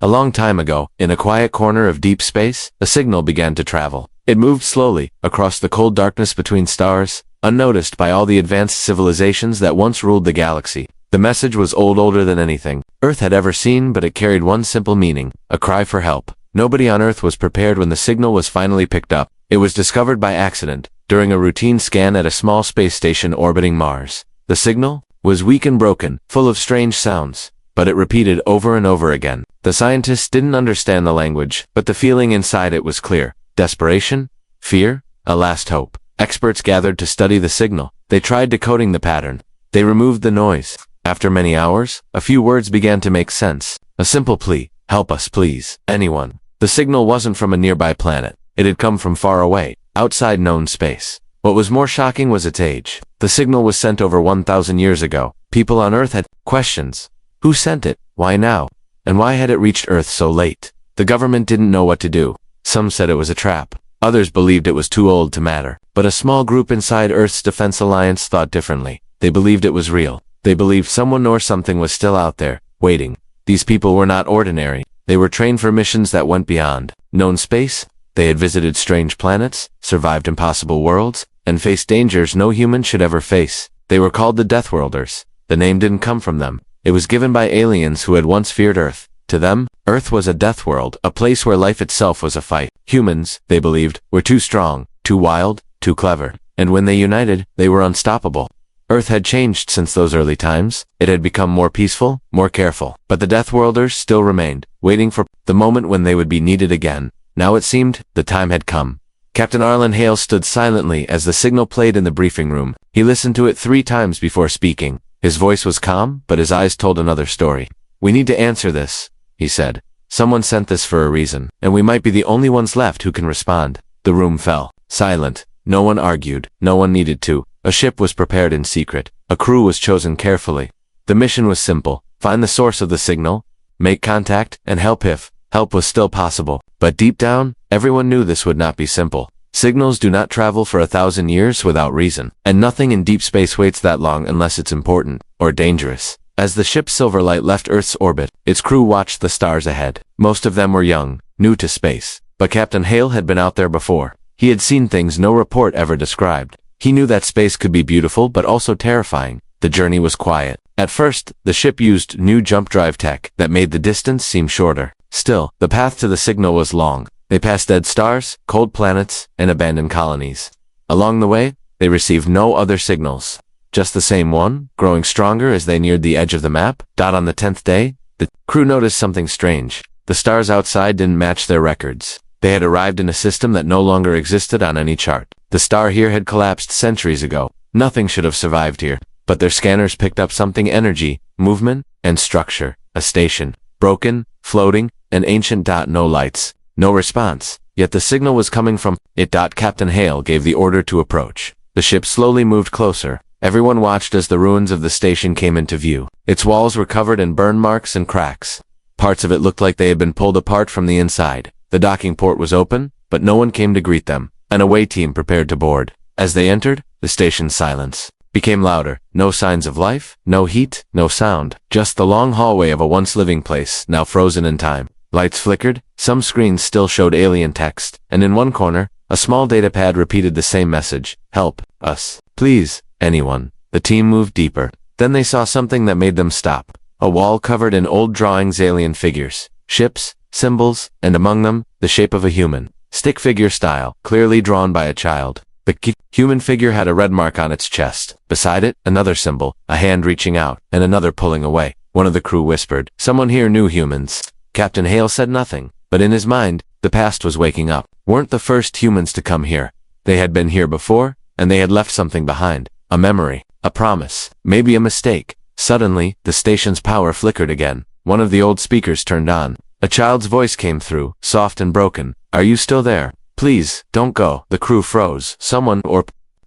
A long time ago, in a quiet corner of deep space, a signal began to travel. It moved slowly, across the cold darkness between stars, unnoticed by all the advanced civilizations that once ruled the galaxy. The message was older than anything Earth had ever seen, but it carried one simple meaning, a cry for help. Nobody on Earth was prepared when the signal was finally picked up. It was discovered by accident, during a routine scan at a small space station orbiting Mars. The signal was weak and broken, full of strange sounds, but it repeated over and over again. The scientists didn't understand the language, but the feeling inside it was clear. Desperation, fear, a last hope. Experts gathered to study the signal. They tried decoding the pattern. They removed the noise. After many hours, a few words began to make sense. A simple plea, help us please, anyone. The signal wasn't from a nearby planet. It had come from far away, outside known space. What was more shocking was its age. The signal was sent over 1,000 years ago. People on Earth had questions. Who sent it? Why now? And why had it reached Earth so late? The government didn't know what to do. Some said it was a trap. Others believed it was too old to matter. But a small group inside Earth's Defense Alliance thought differently. They believed it was real. They believed someone or something was still out there, waiting. These people were not ordinary. They were trained for missions that went beyond known space. They had visited strange planets, survived impossible worlds, and faced dangers no human should ever face. They were called the Deathworlders. The name didn't come from them. It was given by aliens who had once feared Earth. To them, Earth was a death world, a place where life itself was a fight. Humans, they believed, were too strong, too wild, too clever. And when they united, they were unstoppable. Earth had changed since those early times. It had become more peaceful, more careful. But the Deathworlders still remained, waiting for the moment when they would be needed again. Now it seemed the time had come. Captain Arlen Hale stood silently as the signal played in the briefing room. He listened to it 3 times before speaking. His voice was calm, but his eyes told another story. We need to answer this, he said. Someone sent this for a reason, and we might be the only ones left who can respond. The room fell silent. No one argued. No one needed to. A ship was prepared in secret. A crew was chosen carefully. The mission was simple. Find the source of the signal, make contact, and help if help was still possible. But deep down, everyone knew this would not be simple. Signals do not travel for 1,000 years without reason, and nothing in deep space waits that long unless it's important or dangerous. As the ship Silverlight left Earth's orbit, its crew watched the stars ahead. Most of them were young, new to space. But Captain Hale had been out there before. He had seen things no report ever described. He knew that space could be beautiful but also terrifying. The journey was quiet. At first, the ship used new jump drive tech that made the distance seem shorter. Still, the path to the signal was long. They passed dead stars, cold planets, and abandoned colonies. Along the way, they received no other signals. Just the same one, growing stronger as they neared the edge of the map. On the 10th day, the crew noticed something strange. The stars outside didn't match their records. They had arrived in a system that no longer existed on any chart. The star here had collapsed centuries ago. Nothing should have survived here. But their scanners picked up something: energy, movement, and structure. A station. Broken, floating, an ancient. No lights. No response. Yet the signal was coming from it. Captain Hale gave the order to approach. The ship slowly moved closer. Everyone watched as the ruins of the station came into view. Its walls were covered in burn marks and cracks. Parts of it looked like they had been pulled apart from the inside. The docking port was open, but no one came to greet them. An away team prepared to board. As they entered, the station's silence became louder. No signs of life, no heat, no sound. Just the long hallway of a once living place, now frozen in time. Lights flickered, some screens still showed alien text, and in one corner, a small datapad repeated the same message: help us, please, anyone. The team moved deeper. Then they saw something that made them stop. A wall covered in old drawings, alien figures, ships, symbols, and among them, the shape of a human. Stick figure style, clearly drawn by a child. The human figure had a red mark on its chest. Beside it, another symbol, a hand reaching out, and another pulling away. One of the crew whispered, someone here knew humans. Captain Hale said nothing, but in his mind, the past was waking up. Weren't the first humans to come here. They had been here before, and they had left something behind. A memory, a promise, maybe a mistake. Suddenly, the station's power flickered again. One of the old speakers turned on. A child's voice came through, soft and broken. Are you still there? Please, don't go. The crew froze. Someone or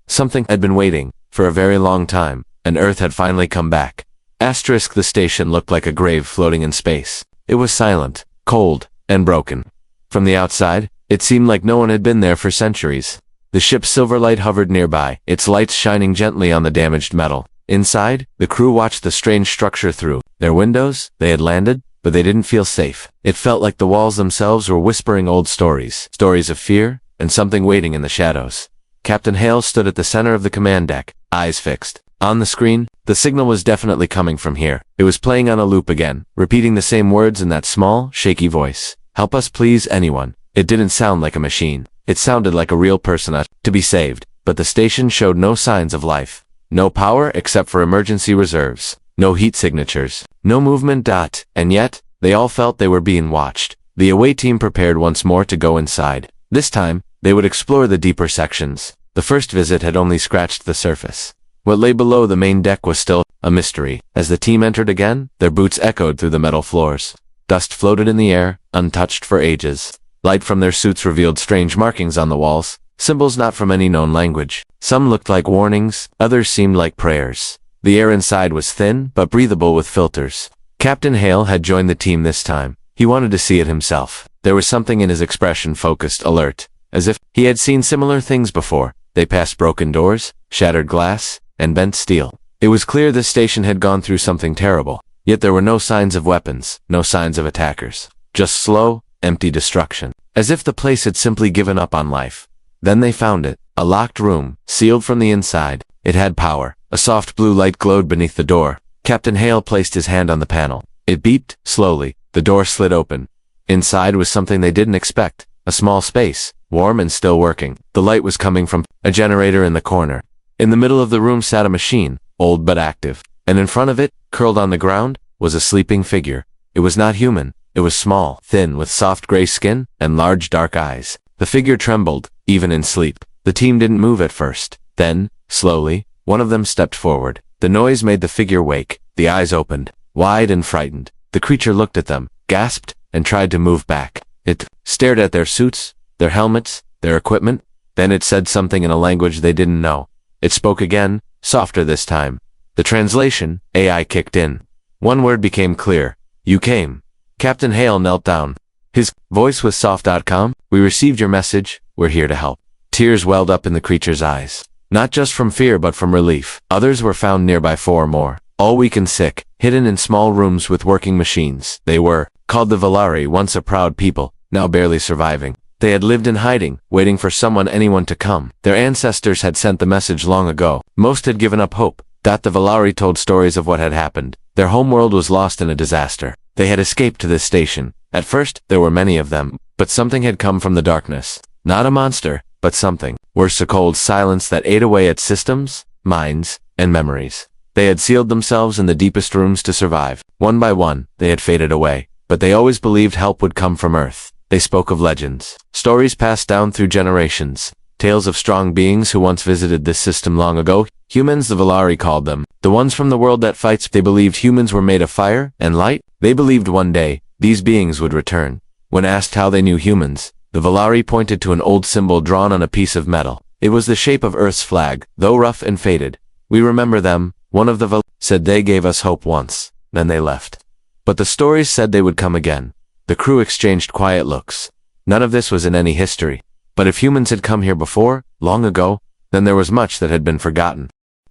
something had been waiting for a very long time, and Earth had finally come back. Asterisk. The station looked like a grave floating in space. It was silent, cold, and broken. From the outside, it seemed like no one had been there for centuries. The ship's Silverlight hovered nearby, its lights shining gently on the damaged metal. Inside, the crew watched the strange structure through their windows. They had landed, but they didn't feel safe. It felt like the walls themselves were whispering old stories. Stories of fear, and something waiting in the shadows. Captain Hale stood at the center of the command deck, eyes fixed. On the screen, the signal was definitely coming from here. It was playing on a loop again, repeating the same words in that small, shaky voice. Help us please, anyone. It didn't sound like a machine. It sounded like a real person to be saved, but the station showed no signs of life. No power except for emergency reserves. No heat signatures. No movement. And yet, they all felt they were being watched. The away team prepared once more to go inside. This time, they would explore the deeper sections. The first visit had only scratched the surface. What lay below the main deck was still a mystery. As the team entered again, their boots echoed through the metal floors. Dust floated in the air, untouched for ages. Light from their suits revealed strange markings on the walls, symbols not from any known language. Some looked like warnings, others seemed like prayers. The air inside was thin, but breathable with filters. Captain Hale had joined the team this time. He wanted to see it himself. There was something in his expression focused, alert, as if he had seen similar things before. They passed broken doors, shattered glass, and bent steel. It was clear this station had gone through something terrible, yet there were no signs of weapons, no signs of attackers. Just slow, empty destruction, as if the place had simply given up on life. Then they found it, a locked room, sealed from the inside. It had power. A soft blue light glowed beneath the door. Captain Hale placed his hand on the panel. It beeped, slowly. The door slid open. Inside was something they didn't expect, a small space, warm and still working. The light was coming from a generator in the corner. In the middle of the room sat a machine, old but active, and in front of it, curled on the ground, was a sleeping figure. It was not human. It was small, thin, with soft gray skin and large dark eyes. The figure trembled, even in sleep. The team didn't move at first. Then, slowly, one of them stepped forward. The noise made the figure wake. The eyes opened, wide and frightened. The creature looked at them, gasped, and tried to move back. It stared at their suits, their helmets, their equipment. Then it said something in a language they didn't know. It spoke again, softer this time. The translation, AI, kicked in. One word became clear. You came. Captain Hale knelt down. His voice was soft. "Calm. We received your message. We're here to help." Tears welled up in the creature's eyes. Not just from fear but from relief. Others were found nearby, 4 more. All weak and sick, hidden in small rooms with working machines. They were called the Valari, once a proud people, now barely surviving. They had lived in hiding, waiting for anyone to come. Their ancestors had sent the message long ago. Most had given up hope. The Valari told stories of what had happened. Their homeworld was lost in a disaster. They had escaped to this station. At first, there were many of them, but something had come from the darkness. Not a monster, but something. Worse, a cold silence that ate away at systems, minds, and memories. They had sealed themselves in the deepest rooms to survive. One by one, they had faded away. But they always believed help would come from Earth. They spoke of legends. Stories passed down through generations. Tales of strong beings who once visited this system long ago. Humans, the Valari called them. The ones from the world that fights. They believed humans were made of fire and light. They believed one day, these beings would return. When asked how they knew humans, the Valari pointed to an old symbol drawn on a piece of metal. It was the shape of Earth's flag, though rough and faded. We remember them. One of the Valari said they gave us hope once. Then they left. But the stories said they would come again. The crew exchanged quiet looks. None of this was in any history. But if humans had come here before, long ago, then there was much that had been forgotten.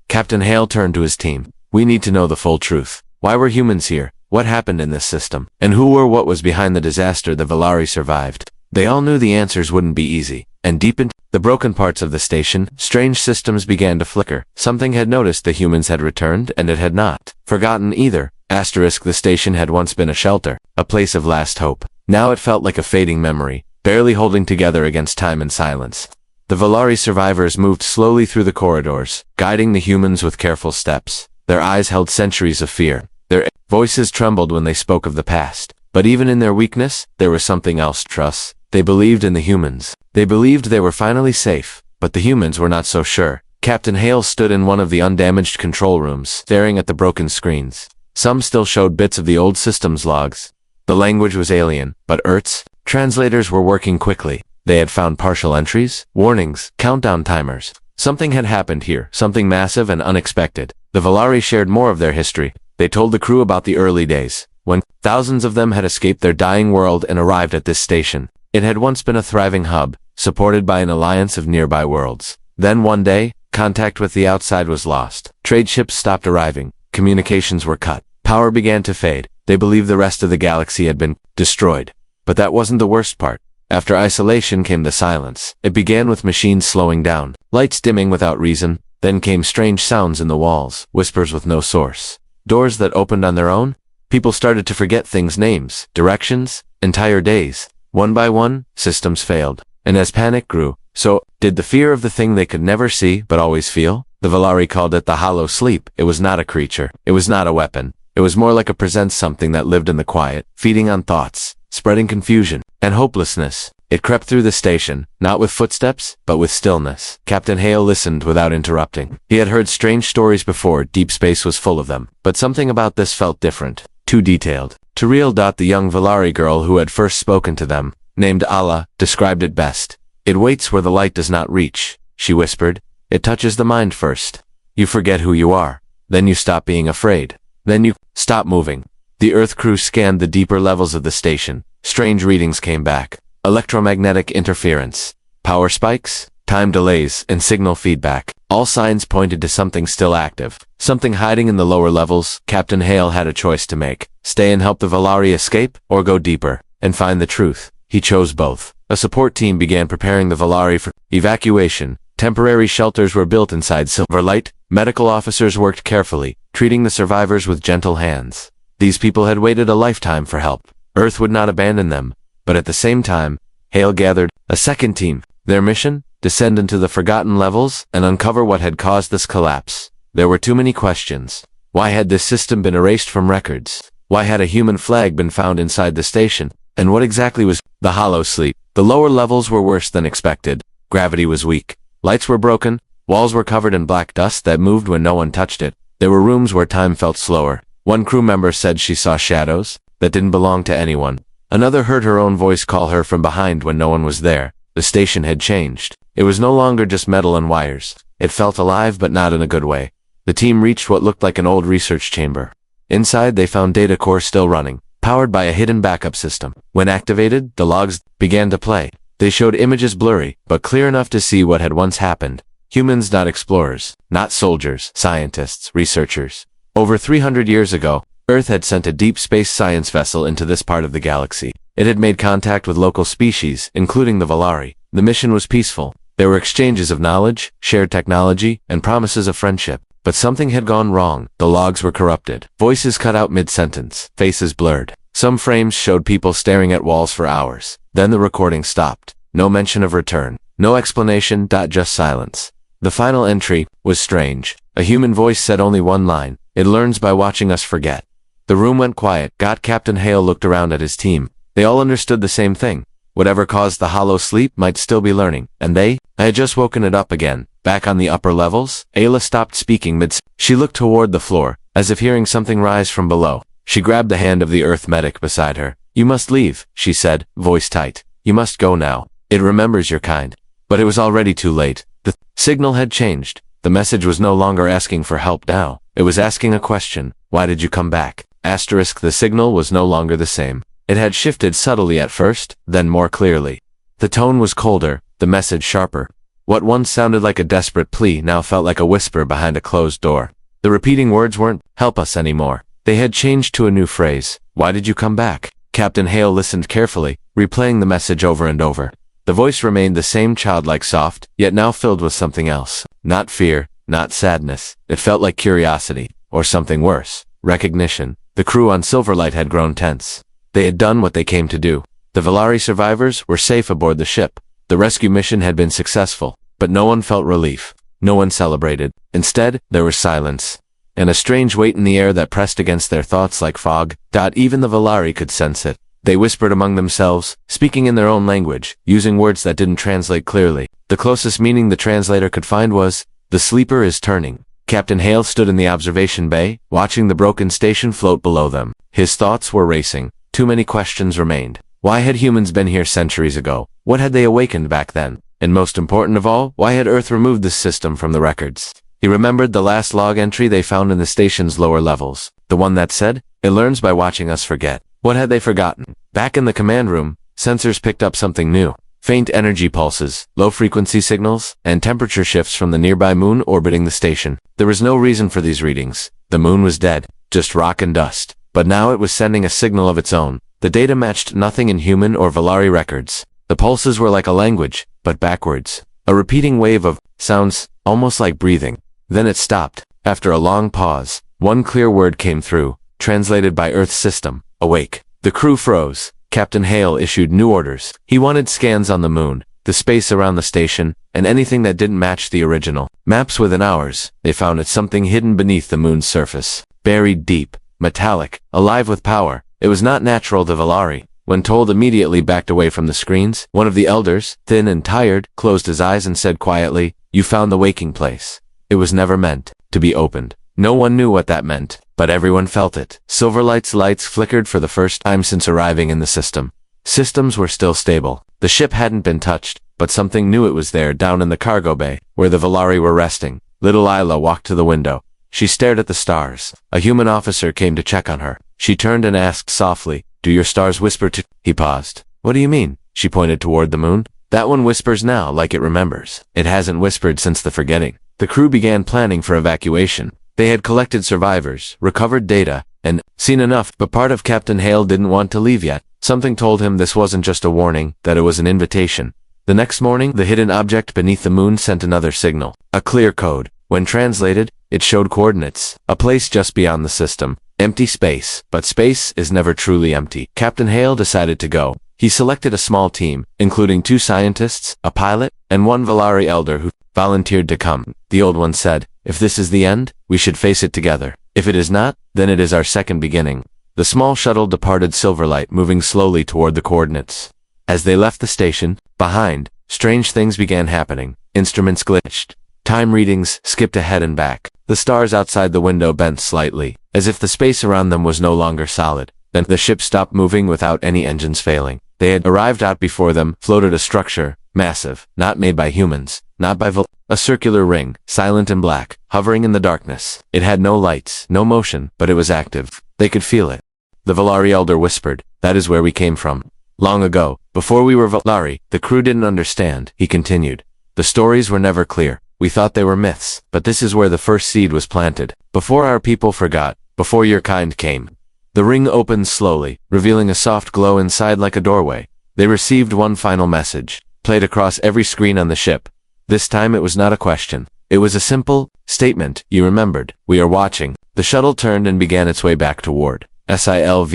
Captain Hale turned to his team. We need to know the full truth. Why were humans here? What happened in this system? And who or what was behind the disaster the Valari survived? They all knew the answers wouldn't be easy. And deep in the broken parts of the station, strange systems began to flicker. Something had noticed the humans had returned, and it had not forgotten either. The station had once been a shelter, a place of last hope. Now it felt like a fading memory, barely holding together against time and silence. The Valari survivors moved slowly through the corridors, guiding the humans with careful steps. Their eyes held centuries of fear. Their voices trembled when they spoke of the past. But even in their weakness, there was something else. Trust. They believed in the humans. They believed they were finally safe. But the humans were not so sure. Captain Hale stood in one of the undamaged control rooms, staring at the broken screens. Some still showed bits of the old system's logs. The language was alien, but Earth's translators were working quickly. They had found partial entries, warnings, countdown timers. Something had happened here, something massive and unexpected. The Valari shared more of their history. They told the crew about the early days, when thousands of them had escaped their dying world and arrived at this station. It had once been a thriving hub, supported by an alliance of nearby worlds. Then one day, contact with the outside was lost. Trade ships stopped arriving. Communications were cut. Power began to fade. They believed the rest of the galaxy had been destroyed. But that wasn't the worst part. After isolation came the silence. It began with machines slowing down, lights dimming without reason, then came strange sounds in the walls, whispers with no source. Doors that opened on their own. People started to forget things' names, directions, entire days. One by one, systems failed. And as panic grew, so did the fear of the thing they could never see but always feel. The Valari called it the hollow sleep. It was not a creature. It was not a weapon. It was more like a presence, something that lived in the quiet, feeding on thoughts, spreading confusion and hopelessness. It crept through the station, not with footsteps, but with stillness. Captain Hale listened without interrupting. He had heard strange stories before, deep space was full of them, but something about this felt different, too detailed. Turiel. The young Valari girl who had first spoken to them, named Allah, described it best. It waits where the light does not reach, she whispered. It touches the mind first. You forget who you are. Then you stop being afraid. Then you stop moving. The Earth crew scanned the deeper levels of the station. Strange readings came back. Electromagnetic interference, power spikes, time delays, and signal feedback. All signs pointed to something still active, something hiding in the lower levels. Captain Hale had a choice to make. Stay and help the Valari escape, or go deeper and find the truth. He chose both. A support team began preparing the Valari for evacuation. Temporary shelters were built inside Silverlight. Medical officers worked carefully, treating the survivors with gentle hands. These people had waited a lifetime for help. Earth would not abandon them. But at the same time, Hale gathered a second team. Their mission? Descend into the forgotten levels and uncover what had caused this collapse. There were too many questions. Why had this system been erased from records? Why had a human flag been found inside the station? And what exactly was the hollow sleep? The lower levels were worse than expected. Gravity was weak. Lights were broken. Walls were covered in black dust that moved when no one touched it. There were rooms where time felt slower. One crew member said she saw shadows that didn't belong to anyone. Another heard her own voice call her from behind when no one was there. The station had changed. It was no longer just metal and wires. It felt alive, but not in a good way. The team reached what looked like an old research chamber. Inside, they found data core still running, powered by a hidden backup system. When activated, the logs began to play. They showed images blurry, but clear enough to see what had once happened. Humans, not explorers, not soldiers, scientists, researchers. Over 300 years ago, Earth had sent a deep space science vessel into this part of the galaxy. It had made contact with local species, including the Valari. The mission was peaceful. There were exchanges of knowledge, shared technology, and promises of friendship. But something had gone wrong. The logs were corrupted. Voices cut out mid-sentence. Faces blurred. Some frames showed people staring at walls for hours. Then the recording stopped. No mention of return. No explanation. Just silence. The final entry was strange. A human voice said only one line. It learns by watching us forget. The room went quiet. Captain Hale looked around at his team. They all understood the same thing. Whatever caused the hollow sleep might still be learning. And I had just woken it up again. Back on the upper levels, Ayla stopped speaking She looked toward the floor, as if hearing something rise from below. She grabbed the hand of the Earth medic beside her. You must leave, she said, voice tight. You must go now. It remembers your kind. But it was already too late. The signal had changed. The message was no longer asking for help now. It was asking a question. Why did you come back? The signal was no longer the same. It had shifted subtly at first, then more clearly. The tone was colder, the message sharper. What once sounded like a desperate plea now felt like a whisper behind a closed door. The repeating words weren't, help us anymore. They had changed to a new phrase. Why did you come back? Captain Hale listened carefully, replaying the message over and over. The voice remained the same, childlike soft, yet now filled with something else. Not fear, not sadness. It felt like curiosity, or something worse, recognition. The crew on Silverlight had grown tense. They had done what they came to do. The Valari survivors were safe aboard the ship. The rescue mission had been successful, but no one felt relief. No one celebrated. Instead, there was silence, and a strange weight in the air that pressed against their thoughts like fog. Even the Valari could sense it. They whispered among themselves, speaking in their own language, using words that didn't translate clearly. The closest meaning the translator could find was, the sleeper is turning. Captain Hale stood in the observation bay, watching the broken station float below them. His thoughts were racing. Too many questions remained. Why had humans been here centuries ago? What had they awakened back then? And most important of all, why had Earth removed this system from the records? He remembered the last log entry they found in the station's lower levels. The one that said, it learns by watching us forget. What had they forgotten? Back in the command room, sensors picked up something new. Faint energy pulses, low-frequency signals, and temperature shifts from the nearby moon orbiting the station. There was no reason for these readings. The moon was dead, just rock and dust. but now it was sending a signal of its own. The data matched nothing in human or Valari records. The pulses were like a language, but backwards. A repeating wave of sounds, almost like breathing. Then it stopped. After a long pause, one clear word came through, translated by Earth's system: awake. The crew froze. Captain Hale issued new orders. He wanted scans on the moon, the space around the station, and anything that didn't match the original. Maps within hours, they found it something hidden beneath the moon's surface. Buried deep, metallic, alive with power. It was not natural to Valari. When told, immediately backed away from the screens. One of the elders, thin and tired, closed his eyes and said quietly, "You found the waking place. It was never meant to be opened." No one knew what that meant, but everyone felt it. Silverlight's lights flickered for the first time since arriving in the system. Systems were still stable. The ship hadn't been touched, but something knew it was there down in the cargo bay, where the Valari were resting. Little Isla walked to the window. She stared at the stars. A human officer came to check on her. She turned and asked softly, "Do your stars whisper to—" He paused. "What do you mean?" She pointed toward the moon. "That one whispers now, like it remembers. It hasn't whispered since the forgetting." The crew began planning for evacuation. They had collected survivors, recovered data, and seen enough, but part of Captain Hale didn't want to leave yet. Something told him this wasn't just a warning, that it was an invitation. The next morning, the hidden object beneath the moon sent another signal, a clear code. When translated, it showed coordinates, a place just beyond the system. Empty space, but space is never truly empty. Captain Hale decided to go. He selected a small team, including 2 scientists, a pilot, and 1 Valari elder who volunteered to come. The old one said, "If this is the end, we should face it together. If it is not, then it is our second beginning." The small shuttle departed Silverlight, moving slowly toward the coordinates. As they left the station, behind, strange things began happening. Instruments glitched. Time readings skipped ahead and back. The stars outside the window bent slightly, as if the space around them was no longer solid. Then the ship stopped moving without any engines failing. They had arrived. Out before them floated a structure, massive, not made by humans, not by a circular ring, silent and black, hovering in the darkness. It had no lights, no motion, but it was active. They could feel it. The Valari elder whispered, "That is where we came from. Long ago, before we were Valari." The crew didn't understand, he continued. "The stories were never clear. We thought they were myths, but this is where the first seed was planted. Before our people forgot, before your kind came." The ring opened slowly, revealing a soft glow inside like a doorway. They received one final message, played across every screen on the ship. This time it was not a question. It was a simple statement. "You remembered. We are watching." The shuttle turned and began its way back toward Silverlight.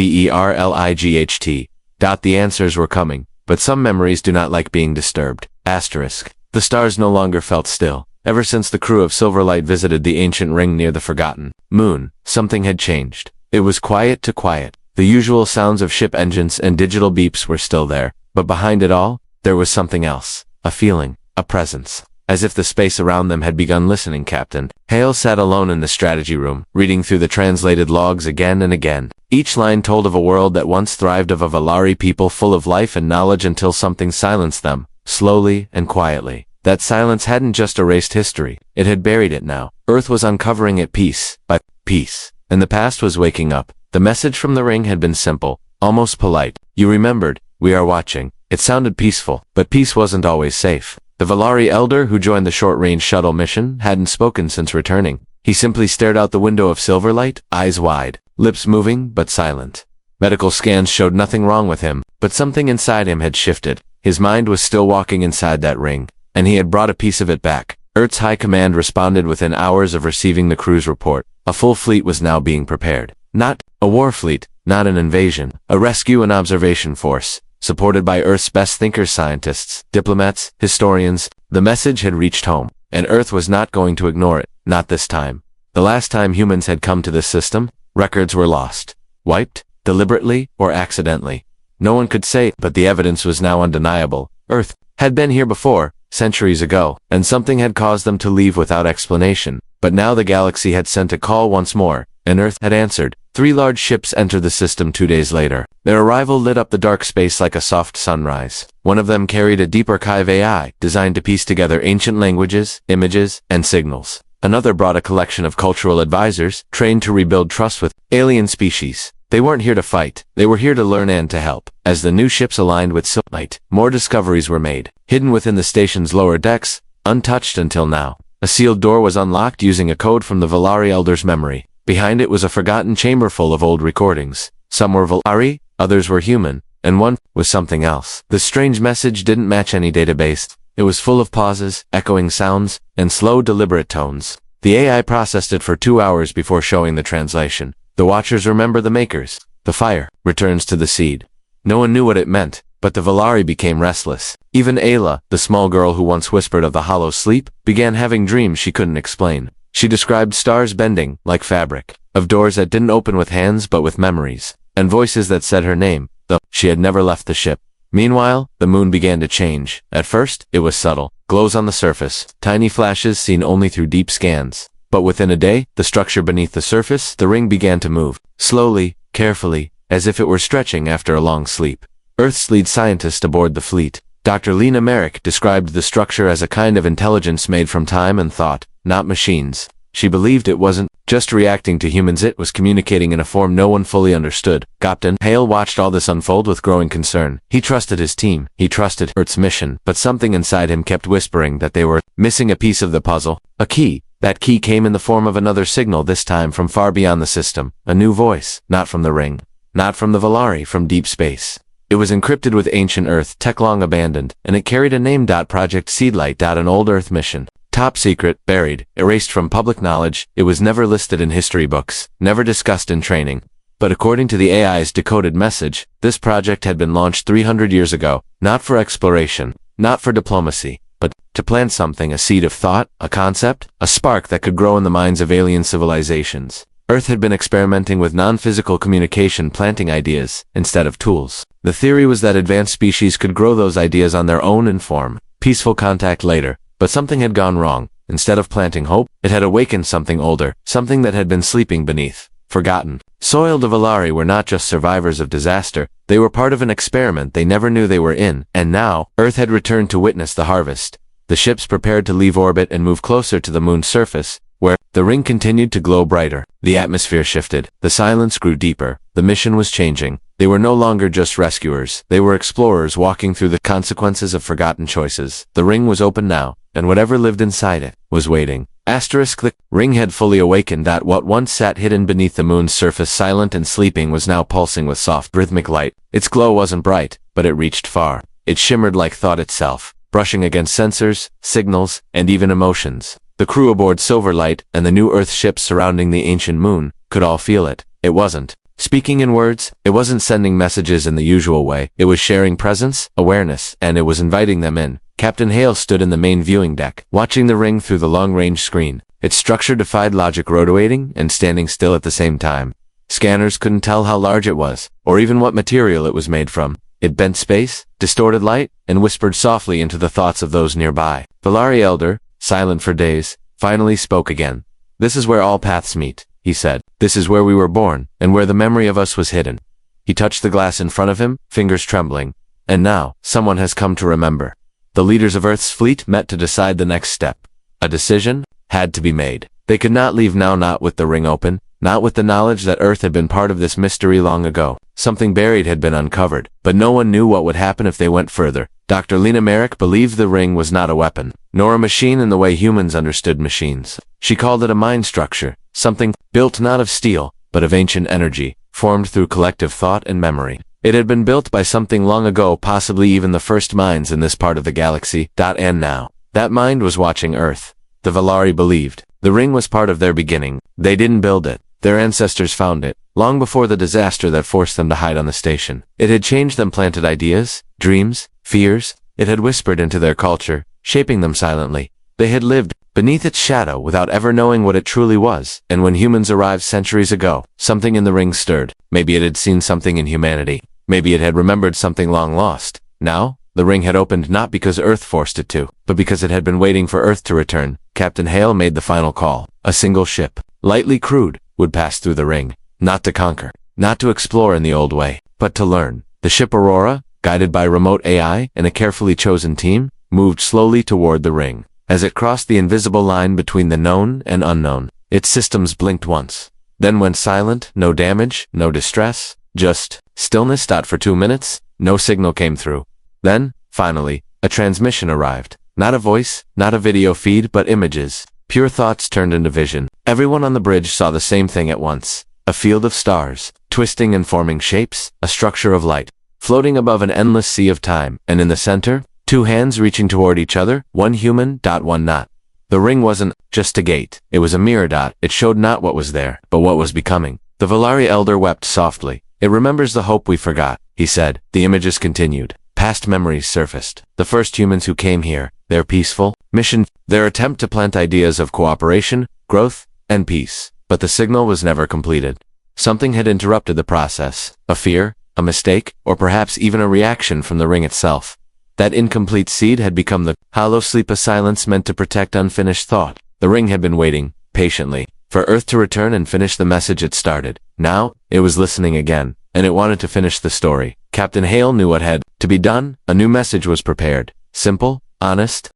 The answers were coming, but some memories do not like being disturbed. Asterisk. The stars no longer felt still. Ever since the crew of Silverlight visited the ancient ring near the forgotten moon, something had changed. It was quiet to quiet. The usual sounds of ship engines and digital beeps were still there, but behind it all, there was something else. A feeling, a presence. As if the space around them had begun listening. Captain Hale sat alone in the strategy room, reading through the translated logs again and again. Each line told of a world that once thrived, of a Valari people full of life and knowledge, until something silenced them, slowly and quietly. That silence hadn't just erased history, it had buried it now. Earth was uncovering it piece by piece, and the past was waking up. The message from the ring had been simple, almost polite. "You remembered. We are watching." It sounded peaceful, but peace wasn't always safe. The Valari elder who joined the short-range shuttle mission hadn't spoken since returning. He simply stared out the window of Silverlight, eyes wide, lips moving but silent. Medical scans showed nothing wrong with him, but something inside him had shifted. His mind was still walking inside that ring, and he had brought a piece of it back. Earth's High Command responded within hours of receiving the crew's report. A full fleet was now being prepared. Not a war fleet, not an invasion, a rescue and observation force, supported by Earth's best thinkers, scientists, diplomats, historians. The message had reached home, and Earth was not going to ignore it, not this time. The last time humans had come to this system, records were lost. Wiped, deliberately or accidentally. No one could say, but the evidence was now undeniable. Earth had been here before, centuries ago, and something had caused them to leave without explanation. But now the galaxy had sent a call once more, and Earth had answered. 3 large ships entered the system 2 days later. Their arrival lit up the dark space like a soft sunrise. One of them carried a deep archive AI, designed to piece together ancient languages, images, and signals. Another brought a collection of cultural advisors, trained to rebuild trust with alien species. They weren't here to fight, they were here to learn and to help. As the new ships aligned with Silverlight, more discoveries were made. Hidden within the station's lower decks, untouched until now, a sealed door was unlocked using a code from the Valari Elder's memory. Behind it was a forgotten chamber full of old recordings. Some were Valari, others were human, and one was something else. The strange message didn't match any database. It was full of pauses, echoing sounds, and slow, deliberate tones. The AI processed it for 2 hours before showing the translation. The watchers remember the makers. The fire returns to the seed. No one knew what it meant, but the Valari became restless. Even Ayla, the small girl who once whispered of the hollow sleep, began having dreams she couldn't explain. She described stars bending, like fabric, of doors that didn't open with hands but with memories, and voices that said her name, though she had never left the ship. Meanwhile, the moon began to change. At first, it was subtle, glows on the surface, tiny flashes seen only through deep scans. But within a day, the structure beneath the surface, the ring began to move, slowly, carefully, as if it were stretching after a long sleep. Earth's lead scientist aboard the fleet, Dr. Lena Merrick, described the structure as a kind of intelligence made from time and thought, not machines. She believed it wasn't just reacting to humans, it was communicating in a form no one fully understood. Captain Hale watched all this unfold with growing concern. He trusted his team, he trusted Earth's mission, but something inside him kept whispering that they were missing a piece of the puzzle, a key. That key came in the form of another signal, this time from far beyond the system, a new voice, not from the ring, not from the Valari, from deep space. It was encrypted with ancient Earth tech long abandoned, and it carried a name. Project Seedlight. An old Earth mission. Top secret, buried, erased from public knowledge. It was never listed in history books, never discussed in training. But according to the AI's decoded message, this project had been launched 300 years ago, not for exploration, not for diplomacy, but to plant something, a seed of thought, a concept, a spark that could grow in the minds of alien civilizations. Earth had been experimenting with non-physical communication, planting ideas instead of tools. The theory was that advanced species could grow those ideas on their own and form peaceful contact later. But something had gone wrong. Instead of planting hope, it had awakened something older, something that had been sleeping beneath, forgotten. Soiled Valari were not just survivors of disaster, they were part of an experiment they never knew they were in, and now, Earth had returned to witness the harvest. The ships prepared to leave orbit and move closer to the moon's surface, where the ring continued to glow brighter. The atmosphere shifted, the silence grew deeper, the mission was changing. They were no longer just rescuers, they were explorers walking through the consequences of forgotten choices. The ring was open now, and whatever lived inside it was waiting. The ring had fully awakened. What once sat hidden beneath the moon's surface, silent and sleeping, was now pulsing with soft, rhythmic light. Its glow wasn't bright, but it reached far. It shimmered like thought itself, brushing against sensors, signals, and even emotions. The crew aboard Silverlight and the new Earth ships surrounding the ancient moon could all feel it. It wasn't speaking in words, it wasn't sending messages in the usual way. It was sharing presence, awareness, and it was inviting them in. Captain Hale stood in the main viewing deck, watching the ring through the long-range screen. Its structure defied logic, rotating and standing still at the same time. Scanners couldn't tell how large it was, or even what material it was made from. It bent space, distorted light, and whispered softly into the thoughts of those nearby. Valari Elder, silent for days, finally spoke again. "This is where all paths meet," he said. "This is where we were born, and where the memory of us was hidden." He touched the glass in front of him, fingers trembling. "And now, someone has come to remember." The leaders of Earth's fleet met to decide the next step. A decision had to be made. They could not leave now, not with the ring open, not with the knowledge that Earth had been part of this mystery long ago. Something buried had been uncovered, but no one knew what would happen if they went further. Dr. Lena Merrick believed the ring was not a weapon, nor a machine in the way humans understood machines. She called it a mind structure, something built not of steel, but of ancient energy, formed through collective thought and memory. It had been built by something long ago, possibly even the first minds in this part of the galaxy. And now, that mind was watching Earth. The Valari believed the ring was part of their beginning. They didn't build it. Their ancestors found it, long before the disaster that forced them to hide on the station. It had changed them, planted ideas, dreams, fears. It had whispered into their culture, shaping them silently. They had lived beneath its shadow without ever knowing what it truly was. And when humans arrived centuries ago, something in the ring stirred. Maybe it had seen something in humanity. Maybe it had remembered something long lost. Now, the ring had opened not because Earth forced it to, but because it had been waiting for Earth to return. Captain Hale made the final call. A single ship, lightly crewed, would pass through the ring. Not to conquer, not to explore in the old way, but to learn. The ship Aurora, guided by remote AI and a carefully chosen team, moved slowly toward the ring. As it crossed the invisible line between the known and unknown, its systems blinked once, then went silent. No damage, no distress, just stillness. For 2 minutes, no signal came through. Then, finally, a transmission arrived. Not a voice, not a video feed, but images. Pure thoughts turned into vision. Everyone on the bridge saw the same thing at once. A field of stars, twisting and forming shapes, a structure of light, floating above an endless sea of time, and in the center, two hands reaching toward each other, one human, one not. The ring wasn't just a gate. It was a mirror. It showed not what was there, but what was becoming. The Valari elder wept softly. It remembers the hope we forgot, he said. The images continued. Past memories surfaced. The first humans who came here, their peaceful mission, their attempt to plant ideas of cooperation, growth, and peace. But the signal was never completed. Something had interrupted the process. A fear, a mistake, or perhaps even a reaction from the ring itself. That incomplete seed had become the hollow sleep, a silence meant to protect unfinished thought. The ring had been waiting, patiently, for Earth to return and finish the message it started. Now, it was listening again, and it wanted to finish the story. Captain Hale knew what had to be done. A new message was prepared. Simple, honest.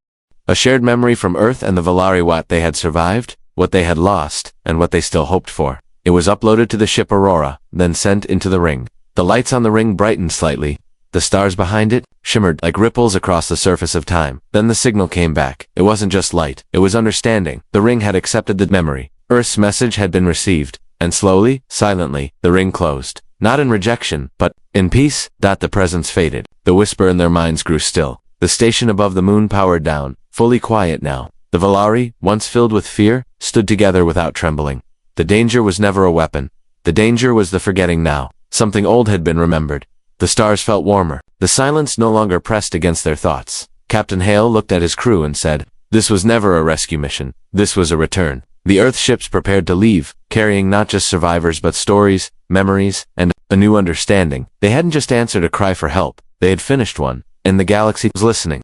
A shared memory from Earth and the Valari, what they had survived, what they had lost, and what they still hoped for. It was uploaded to the ship Aurora, then sent into the ring. The lights on the ring brightened slightly. The stars behind it shimmered like ripples across the surface of time. Then the signal came back. It wasn't just light. It was understanding. The ring had accepted the memory. Earth's message had been received. And slowly, silently, the ring closed. Not in rejection, but in peace. The presence faded. The whisper in their minds grew still. The station above the moon powered down, fully quiet now. The Valari, once filled with fear, stood together without trembling. The danger was never a weapon. The danger was the forgetting now. Something old had been remembered. The stars felt warmer. The silence no longer pressed against their thoughts. Captain Hale looked at his crew and said, "This was never a rescue mission. This was a return." The Earth ships prepared to leave, carrying not just survivors but stories, memories, and a new understanding. They hadn't just answered a cry for help. They had finished one, and the galaxy was listening.